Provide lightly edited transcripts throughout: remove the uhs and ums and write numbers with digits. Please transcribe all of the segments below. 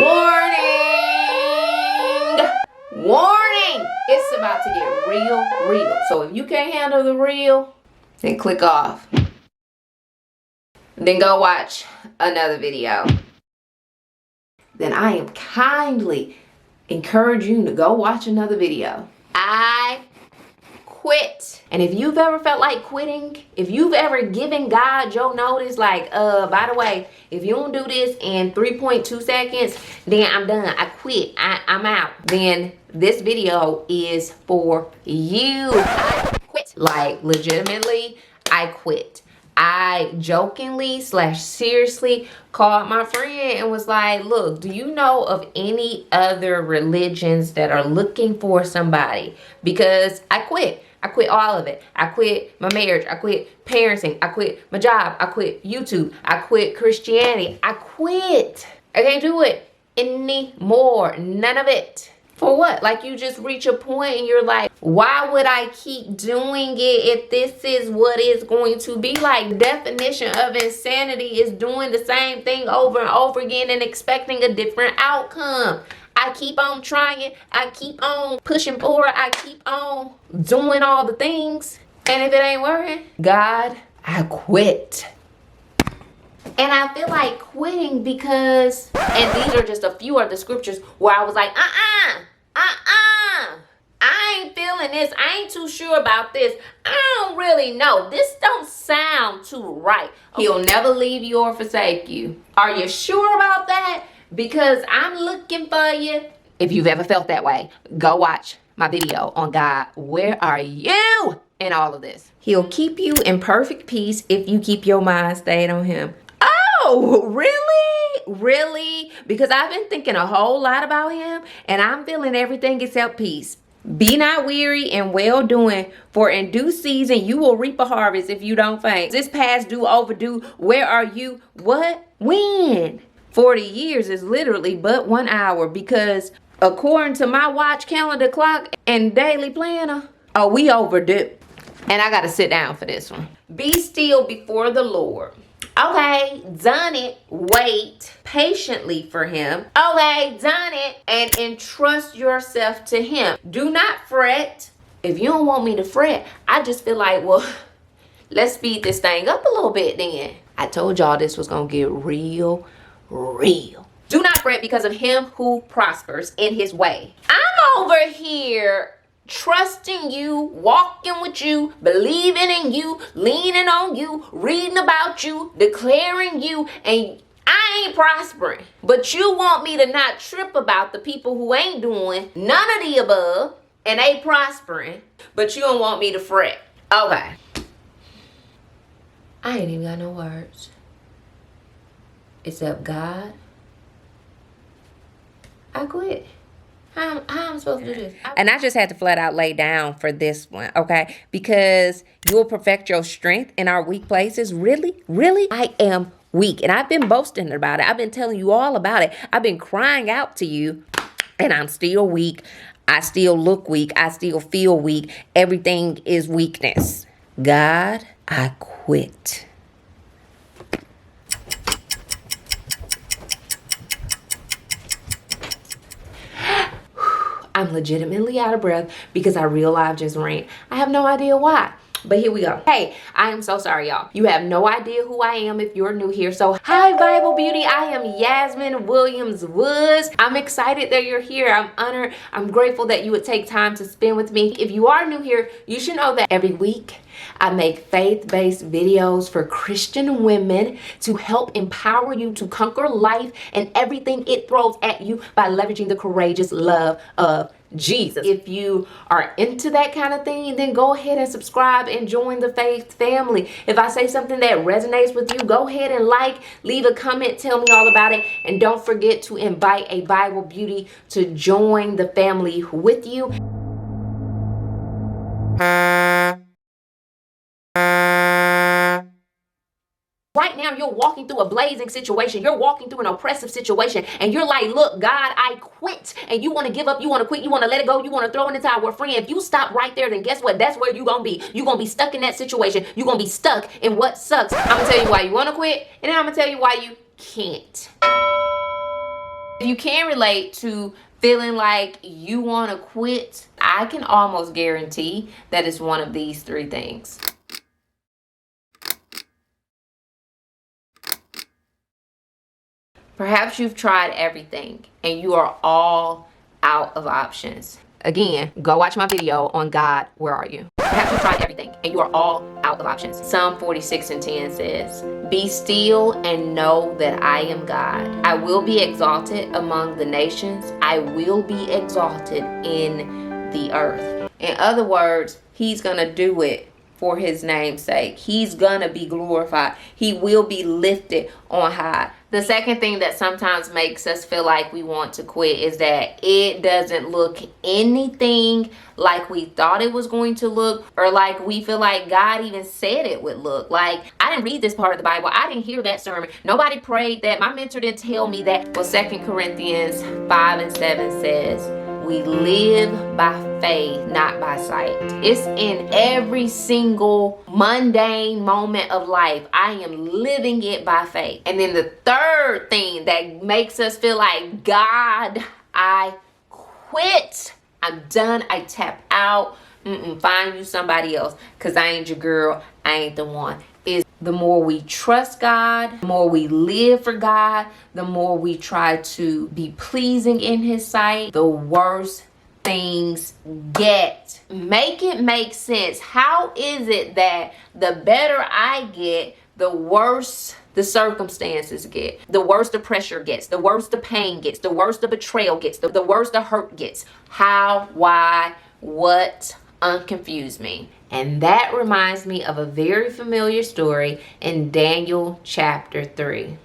Warning! Warning! It's about to get real. So if you can't handle the real, then click off. Then go watch another video. Then I am kindly encouraging you to go watch another video. I quit. And if you've ever felt like quitting, if you've ever given God your notice, like, by the way, if you don't do this in 3.2 seconds, then I'm done. I quit. I'm out. Then this video is for you. I quit. Like, legitimately, I quit. I jokingly / seriously called my friend and was like, look, do you know of any other religions that are looking for somebody? Because I quit. I quit all of it. I quit my marriage. I quit parenting. I quit my job. I quit YouTube. I quit Christianity. I quit. I can't do it anymore. None of it. For what? Like, you just reach a point and you're like, why would I keep doing it if this is what it's going to be like? Definition of insanity is doing the same thing over and over again and expecting a different outcome. I keep on trying. I keep on pushing forward. I keep on doing all the things. And if it ain't working, God, I quit. And I feel like quitting because, and these are just a few of the scriptures where I was like, I ain't feeling this. I ain't too sure about this. I don't really know. This don't sound too right. He'll never leave you or forsake you. Are you sure about that? Because I'm looking for you. If you've ever felt that way, go watch my video on God. Where are you in all of this? He'll keep you in perfect peace if you keep your mind stayed on him. Oh, really? Really? Because I've been thinking a whole lot about him and I'm feeling everything except peace. Be not weary and well doing, for in due season you will reap a harvest if you don't faint. This past due overdue. Where are you? What? When? 40 years is literally but 1 hour, because according to my watch, calendar, clock, and daily planner, we overdue. And I gotta sit down for this one. Be still before the Lord. Okay, done it. Wait patiently for him. Okay, done it. And entrust yourself to him. Do not fret. If you don't want me to fret, I just feel like, well, let's speed this thing up a little bit then. I told y'all this was gonna get real. Do not fret because of him who prospers in his way. I'm over here trusting you, walking with you, believing in you, leaning on you, reading about you, declaring you, and I ain't prospering. But you want me to not trip about the people who ain't doing none of the above and ain't prospering, but you don't want me to fret. Okay. I ain't even got no words. Except God, I quit. How am I supposed to do this? And I just had to flat out lay down for this one, okay? Because you'll perfect your strength in our weak places. Really? I am weak. And I've been boasting about it. I've been telling you all about it. I've been crying out to you. And I'm still weak. I still look weak. I still feel weak. Everything is weakness. God, I quit. I'm legitimately out of breath because our real life just ran. I have no idea why. But here we go. Hey, I am so sorry, y'all. You have no idea who I am if you're new here. So, hi, Bible Beauty. I am Yasmine Williams-Woods. I'm excited that you're here. I'm honored. I'm grateful that you would take time to spend with me. If you are new here, you should know that every week I make faith-based videos for Christian women to help empower you to conquer life and everything it throws at you by leveraging the courageous love of Jesus. If you are into that kind of thing, then go ahead and subscribe and join the faith family. If I say something that resonates with you, go ahead and leave a comment, tell me all about it. And don't forget to invite a Bible Beauty to join the family with you. Right now, you're walking through a blazing situation. You're walking through an oppressive situation. And you're like, look, God, I quit. And you want to give up. You want to quit. You want to let it go. You want to throw in the towel. Well, friend, if you stop right there, then guess what? That's where you're going to be. You're going to be stuck in that situation. You're going to be stuck in what sucks. I'm going to tell you why you want to quit. And then I'm going to tell you why you can't. If you can relate to feeling like you want to quit, I can almost guarantee that it's one of these three things. Perhaps you've tried everything and you are all out of options. Again, go watch my video on God, where are you? Perhaps you've tried everything and you are all out of options. Psalm 46:10 says, "Be still and know that I am God. I will be exalted among the nations. I will be exalted in the earth." In other words, he's gonna do it for his name's sake. He's gonna be glorified. He will be lifted on high. The second thing that sometimes makes us feel like we want to quit is that it doesn't look anything like we thought it was going to look, or like we feel like God even said it would look. Like, I didn't read this part of the Bible. I didn't hear that sermon. Nobody prayed that. My mentor didn't tell me that. Well, 2 Corinthians 5:7 says, "We live by faith, not by sight." It's in every single mundane moment of life. I am living it by faith. And then the third thing that makes us feel like, God, I quit. I'm done. I tap out. Find you somebody else, because I ain't your girl. I ain't the one. Is the more we trust God, the more we live for God, the more we try to be pleasing in his sight, the worse things get. Make it make sense. How is it that the better I get, the worse the circumstances get, the worse the pressure gets, the worse the pain gets, the worse the betrayal gets, the worse the hurt gets? How, why, what? Unconfuse me. And that reminds me of a very familiar story in Daniel chapter 3.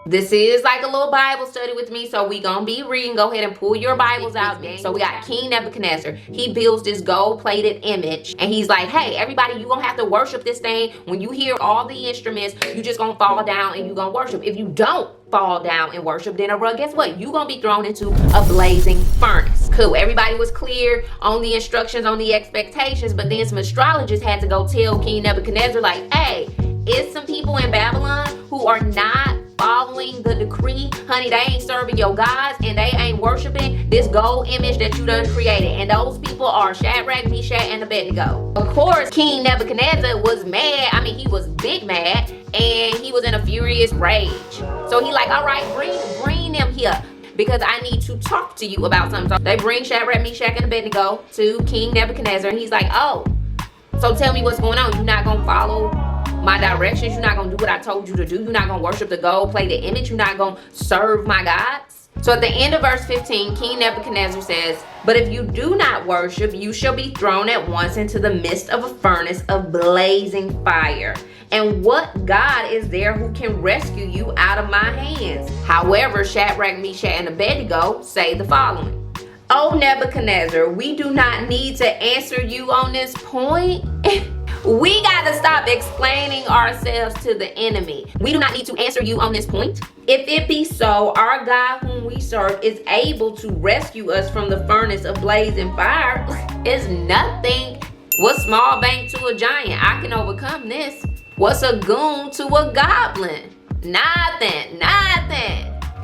This is like a little Bible study with me, so we gonna be reading. Go ahead and pull your Bibles out. So we got King Nebuchadnezzar. He builds this gold-plated image, and he's like, "Hey, everybody, you gonna have to worship this thing. When you hear all the instruments, you just gonna fall down and you gonna worship. If you don't fall down and worship, then guess what? You gonna be thrown into a blazing furnace." Cool. Everybody was clear on the instructions, on the expectations, but then some astrologers had to go tell King Nebuchadnezzar, like, "Hey, it's some people in Babylon who are not following the decree. Honey, they ain't serving your gods and they ain't worshiping this gold image that you done created. And those people are Shadrach, Meshach, and Abednego." Of course, King Nebuchadnezzar was mad. I mean, he was big mad, and he was in a furious rage. So he like, "All right, bring them here, because I need to talk to you about something." So they bring Shadrach, Meshach, and Abednego to King Nebuchadnezzar, and he's like, "Oh, so tell me what's going on. You're not gonna follow my directions? You're not gonna do what I told you to do? You're not gonna worship the gold-plated image? You're not gonna serve my gods?" So at the end of verse 15, King Nebuchadnezzar says, "But if you do not worship, you shall be thrown at once into the midst of a furnace of blazing fire. And what God is there who can rescue you out of my hands?" However, Shadrach, Meshach, and Abednego say the following: "Oh, Nebuchadnezzar, we do not need to answer you on this point. We gotta stop explaining ourselves to the enemy. We do not need to answer you on this point. If it be so, our God whom we serve is able to rescue us from the furnace of blazing fire. It's nothing. What's small bank to a giant? I can overcome this. What's a goon to a goblin? Nothing.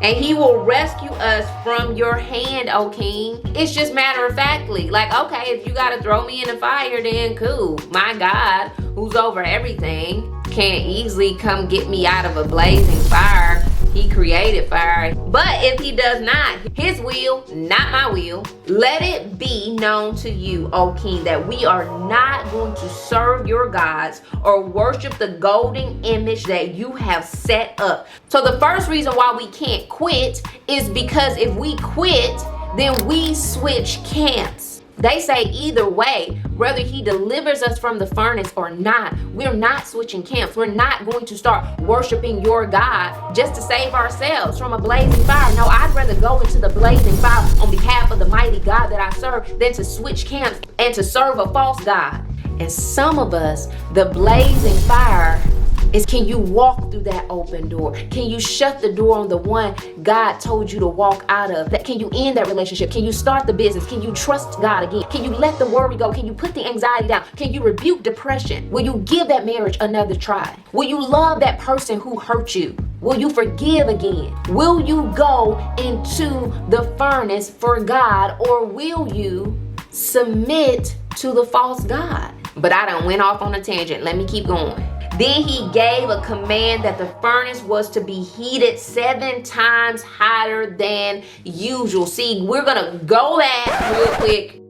And he will rescue us from your hand, O king." It's just matter of factly, like, okay, if you gotta throw me in the fire, then cool. My God, who's over everything, can't easily come get me out of a blazing fire. He created fire. But if he does not, his will, not my will, let it be known to you, O king, that we are not going to serve your gods or worship the golden image that you have set up. So the first reason why we can't quit is because if we quit, then we switch camps. They say either way, whether he delivers us from the furnace or not, we're not switching camps. We're not going to start worshiping your God just to save ourselves from a blazing fire. No, I'd rather go into the blazing fire on behalf of the mighty God that I serve than to switch camps and to serve a false God. And some of us, the blazing fire is, can you walk through that open door? Can you shut the door on the one God told you to walk out of? Can you end that relationship? Can you start the business? Can you trust God again? Can you let the worry go? Can you put the anxiety down? Can you rebuke depression? Will you give that marriage another try? Will you love that person who hurt you? Will you forgive again? Will you go into the furnace for God, or will you submit to the false god? But I done went off on a tangent. Let me keep going. Then he gave a command that the furnace was to be heated 7 times hotter than usual. See, we're gonna go back real quick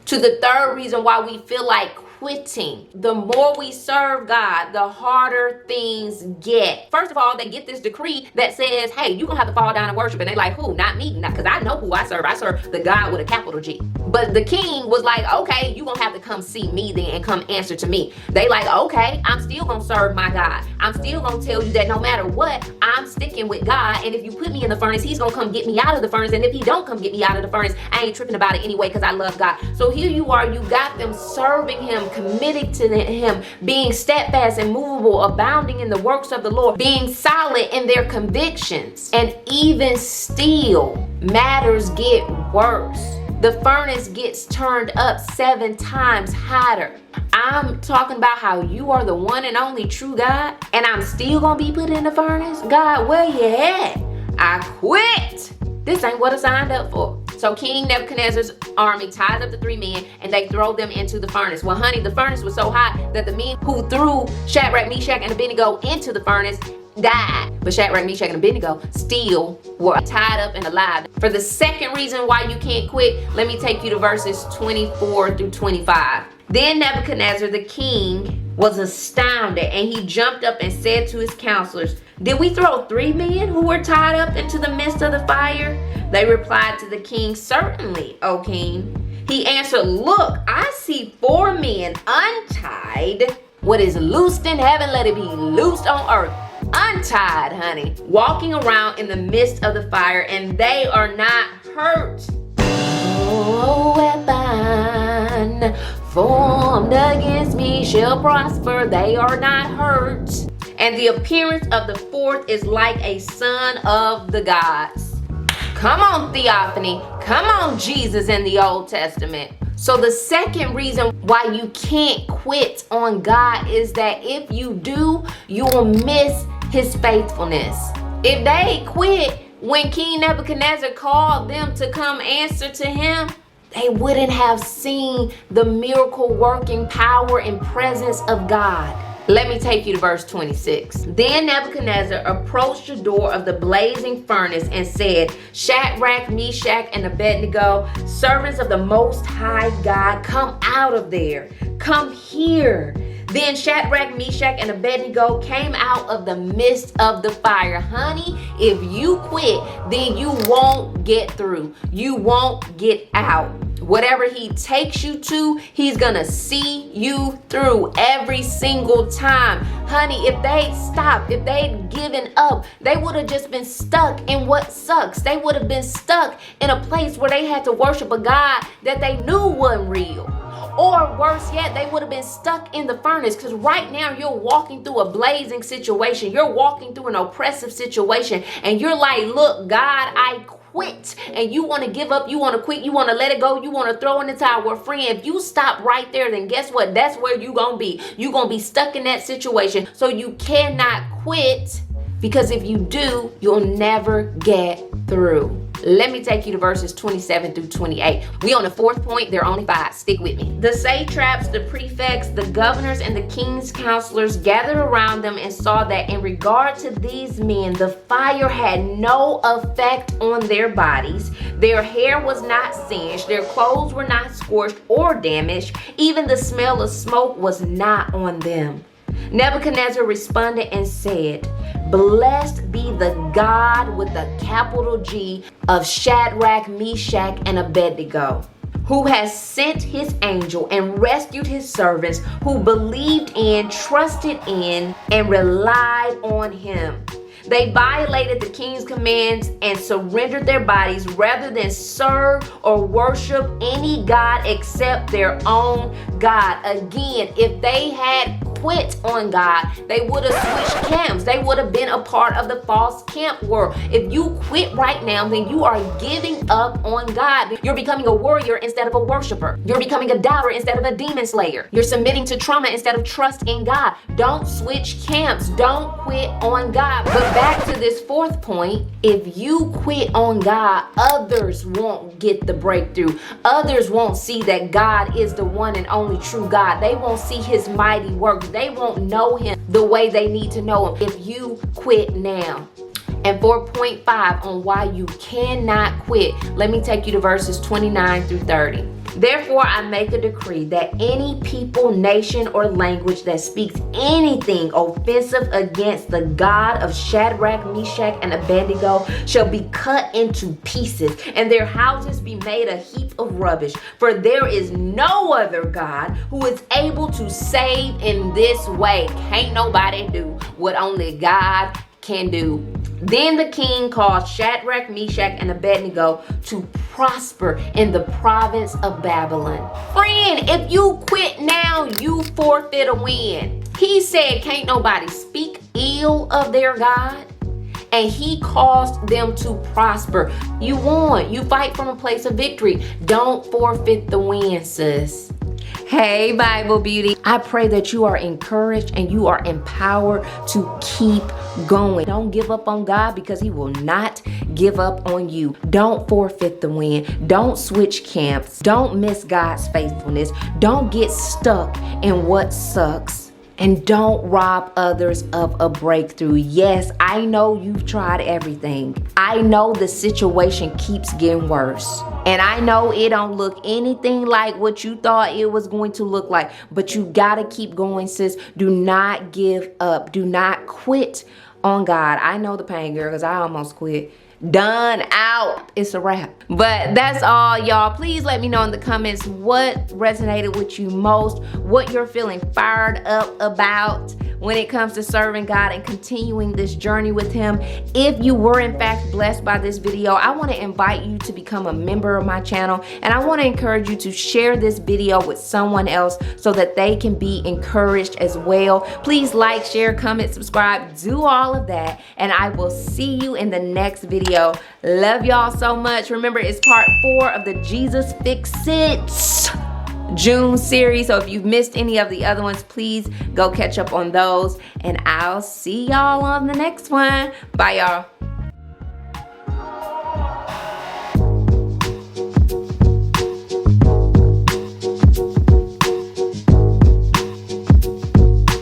to the third reason why we feel like quitting. The more we serve God, the harder things get. First of all, they get this decree that says, hey, you're gonna have to fall down and worship. And they're like, who? Not me. Because I know who I serve. I serve the God with a capital G. But the king was like, okay, you're gonna have to come see me then and come answer to me. They like, okay, I'm still gonna serve my God. I'm still gonna tell you that no matter what, I'm sticking with God. And if you put me in the furnace, he's gonna come get me out of the furnace. And if he don't come get me out of the furnace, I ain't tripping about it anyway because I love God. So here you are, you got them serving him, committed to him, being steadfast and movable, abounding in the works of the Lord, being solid in their convictions. And even still, matters get worse. The furnace gets turned up 7 times hotter. I'm talking about how you are the one and only true God, and I'm still gonna be put in the furnace? God, where you at? I quit. This ain't what I signed up for. So King Nebuchadnezzar's army ties up the 3 men and they throw them into the furnace. Well, honey, the furnace was so hot that the men who threw Shadrach, Meshach, and Abednego into the furnace died. But Shadrach, Meshach, and Abednego still were tied up and alive. For the second reason why you can't quit, let me take you to verses 24 through 25. Then Nebuchadnezzar the king was astounded, and he jumped up and said to his counselors, did we throw 3 men who were tied up into the midst of the fire? They replied to the king, certainly, O king. He answered, look, I see 4 men untied. What is loosed in heaven, let it be loosed on earth. Untied, honey, walking around in the midst of the fire, and they are not hurt. No weapon formed against me shall prosper. They are not hurt. And the appearance of the 4th is like a son of the gods. Come on, Theophany. Come on, Jesus in the Old Testament. So the second reason why you can't quit on God is that if you do, you will miss his faithfulness. If they quit when King Nebuchadnezzar called them to come answer to him, they wouldn't have seen the miracle working power and presence of God. Let me take you to verse 26. Then Nebuchadnezzar approached the door of the blazing furnace and said, Shadrach, Meshach, and Abednego, servants of the Most High God, come out of there. Come here. Then Shadrach, Meshach, and Abednego came out of the midst of the fire. Honey, if you quit, then you won't get through. You won't get out. Whatever he takes you to, he's gonna see you through every single time. Honey, if they'd stopped, if they'd given up, they would have just been stuck in what sucks. They would have been stuck in a place where they had to worship a God that they knew wasn't real. Or worse yet, they would have been stuck in the furnace, because right now you're walking through a blazing situation. You're walking through an oppressive situation, and you're like, look, God, I quit. And you want to give up, you want to quit, you want to let it go, you want to throw in the towel. Well, friend, if you stop right there, then guess what? That's where you're going to be. You're going to be stuck in that situation. So you cannot quit, because if you do, you'll never get through. Let me take you to verses 27 through 28. We on the 4th point. There are only 5. Stick with me. The satraps, the prefects, the governors, and the king's counselors gathered around them and saw that in regard to these men, the fire had no effect on their bodies. Their hair was not singed. Their clothes were not scorched or damaged. Even the smell of smoke was not on them. Nebuchadnezzar responded and said, blessed be the God with the capital G of Shadrach, Meshach, and Abednego, who has sent his angel and rescued his servants who believed in, trusted in, and relied on him. They violated the king's commands and surrendered their bodies rather than serve or worship any god except their own God. Again, if they had quit on God, they would have switched camps. They would have been a part of the false camp world. If you quit right now, then you are giving up on God. You're becoming a warrior instead of a worshiper. You're becoming a doubter instead of a demon slayer. You're submitting to trauma instead of trust in God. Don't switch camps. Don't quit on God. But back to this fourth point, if you quit on God, others won't get the breakthrough. Others won't see that God is the one and only true God. They won't see his mighty works. They won't know him the way they need to know him if you quit now. And for point 5 on why you cannot quit, let me take you to verses 29 through 30. Therefore, I make a decree that any people, nation, or language that speaks anything offensive against the God of Shadrach, Meshach, and Abednego shall be cut into pieces, and their houses be made a heap of rubbish. For there is no other God who is able to save in this way. Can't nobody do what only God can do. Then the king caused Shadrach, Meshach, and Abednego to prosper in the province of Babylon. Friend, if you quit now, you forfeit a win. He said, can't nobody speak ill of their God, and he caused them to prosper. You won. You fight from a place of victory. Don't forfeit the win, sis. Hey, Bible Beauty. I pray that you are encouraged and you are empowered to keep going. Don't give up on God, because he will not give up on you. Don't forfeit the win. Don't switch camps. Don't miss God's faithfulness. Don't get stuck in what sucks. And don't rob others of a breakthrough. Yes, I know you've tried everything. I know the situation keeps getting worse. And I know it don't look anything like what you thought it was going to look like. But you gotta keep going, sis. Do not give up. Do not quit on God. I know the pain, girl, because I almost quit. Done, out. It's a wrap. But that's all, y'all. Please let me know in the comments what resonated with you most, what you're feeling fired up about when it comes to serving God and continuing this journey with him. If you were in fact blessed by this video, I want to invite you to become a member of my channel, and I want to encourage you to share this video with someone else so that they can be encouraged as well. Please like, share, comment, subscribe, do all of that, and I will see you in the next video. Love y'all so much. Remember, it's part 4 of the Jesus Fix It June series. So if you've missed any of the other ones, please go catch up on those, and I'll see y'all on the next one. Bye, y'all.